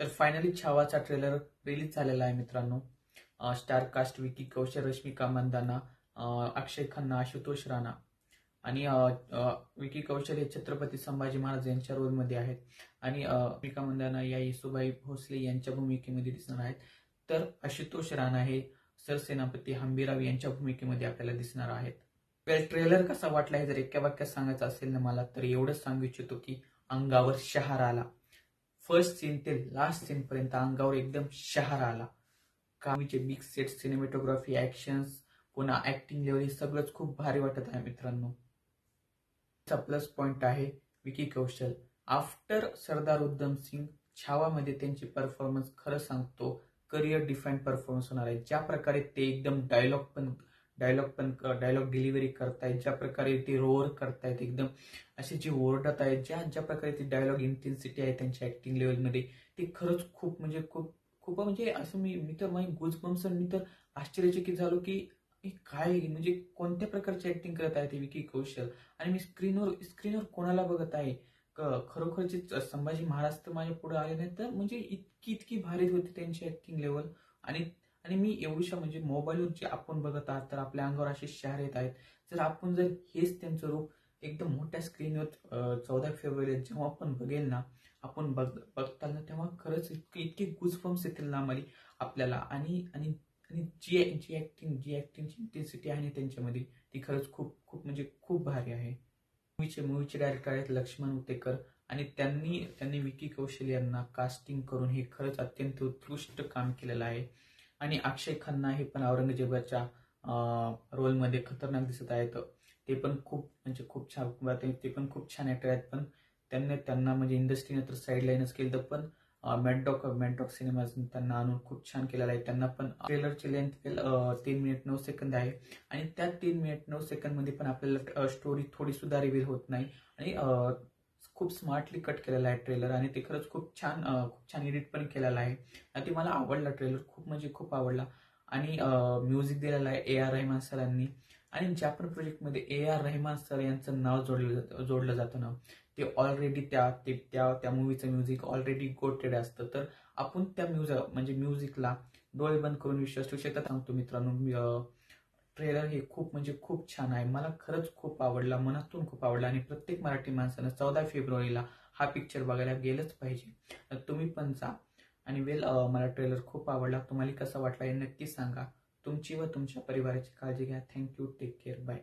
तर finally छावाचा trailer release झालेला आहे मित्रांनो. स्टार कास्ट विकी कौशल, रश्मिका मंदाना, अक्षय खन्ना, आशुतोष राणा आणि विकी कौशल हे छत्रपती संभाजी महाराज यांच्या रोलमध्ये आहेत आणि रश्मिका मंदाना या येसुबाई भोसले यांच्या भूमिकेमध्ये दिसणार आहेत. तर आशुतोष राणा हे सरसेनापती हंबीरराव यांच्या भूमिकेमध्ये आपल्याला दिसणार आहेत. ट्रेलर कसा वाटला हे जर एका वाक्यात सांगायचं असेल ना मला, तर एवढंच सांगू इच्छितो की अंगावर शहार आला. फर्स्ट सीन ते लास्ट सीन पर्यंत अंगावर एकदम शहार आला. कामीचे बिग सेट, सिनेमॅटोग्राफी, ऍक्शन्स, पुन्हा ऍक्टिंग लेवल हे सगळंच खूप भारी वाटत आहे मित्रांनो. प्लस पॉइंट आहे विकी कौशल. आफ्टर सरदार उधम सिंग छावामध्ये त्यांची परफॉर्मन्स खरं सांगतो करिअर डिफाईन परफॉर्मन्स होणार आहे. ज्या प्रकारे ते एकदम डायलॉग डिलिव्हरी करतायत, ज्या प्रकारे ते रोअर करतायत, एकदम असे जे ओरडत आहेत, ज्या प्रकारे ती डायलॉग इंटेन्सिटी आहे त्यांच्या ऍक्टिंग लेवलमध्ये, ते खरंच खूप म्हणजे खूप म्हणजे असं मी तर माझी गुजबम्स, मी तर आश्चर्यचकित झालो की काय म्हणजे कोणत्या प्रकारची ऍक्टिंग करत आहे ते विकी कौशल. आणि मी स्क्रीनवर कोणाला बघत आहे, खरोखरचे संभाजी महाराज तर माझ्या पुढे आले नाही, तर म्हणजे इतकी भारी होती त्यांची ऍक्टिंग लेवल. आणि आणि मी एवढ्या म्हणजे मोबाईलवर जे आपण बघत आहात तर आपल्या अंगावर असे शहर येत आहेत. जर हेच त्यांचं रूप एकदम मोठ्या स्क्रीनवर 14 फेब्रुवारी जेव्हा आपण बघेल ना, आपण बघताल ना, तेव्हा खरंच इतके गुजबम्स येतील ना आपल्याला. आणि आणि आणि जी ऍक्टिंगची इंटेन्सिटी आहे ना त्यांच्यामध्ये, ती खरंच खूप खूप म्हणजे खूप भारी आहे. मूवीचे डायरेक्टर आहेत लक्ष्मण उतेकर आणि त्यांनी विकी कौशल यांना कास्टिंग करून हे खरंच अत्यंत उत्कृष्ट काम केलेलं आहे. आणि अक्षय खन्ना हे पण औरंगजेबाच्या रोलमध्ये खतरनाक दिसत आहेत. ते पण खूप म्हणजे खूप छान, ते पण खूप छान ऍक्टर आहेत. पण त्यांना म्हणजे इंडस्ट्रीने तर साईडलाईनच केलं, पण मॅडॉक सिनेमाज त्यांना आणून खूप छान केलेला आहे. त्यांना पण ट्रेलरची लेंथ 3 मिनिट 9 सेकंद आहे आणि त्या 3 मिनिट 9 सेकंद मध्ये पण आपल्याला स्टोरी थोडी सुद्धा रिव्हील होत नाही. आणि खूप स्मार्टली कट केलेला आहे ट्रेलर आणि ते खरंच खूप छान एडिट पण केलेला आहे. आणि ते मला आवडला ट्रेलर, खूप म्हणजे खूप आवडला. आणि म्युझिक दिलेलं आहे ए आर रहमान सरांनी. आणि ज्या पण प्रोजेक्टमध्ये ए आर रहमान सर यांचं नाव जोडलं जातं ना, ते ऑलरेडी त्या मूवीचं म्युझिक ऑलरेडी गोटेड असतं. तर आपण त्या म्युझिकला डोळे बंद करून विश्वास ठेवू शकता. सांगतो मित्रांनो, ट्रेलर हे खूप म्हणजे खूप छान आहे. मला खरंच खूप आवडला, मनातून खूप आवडला. आणि प्रत्येक मराठी माणसानं 14 फेब्रुवारीला हा पिक्चर बघायला गेलंच पाहिजे. तर तुम्ही पण जा. आणि मला ट्रेलर खूप आवडला. तुम्हाला कसा वाटला हे नक्की सांगा. तुमची व तुमच्या परिवाराची काळजी घ्या. थँक्यू. Take care. बाय.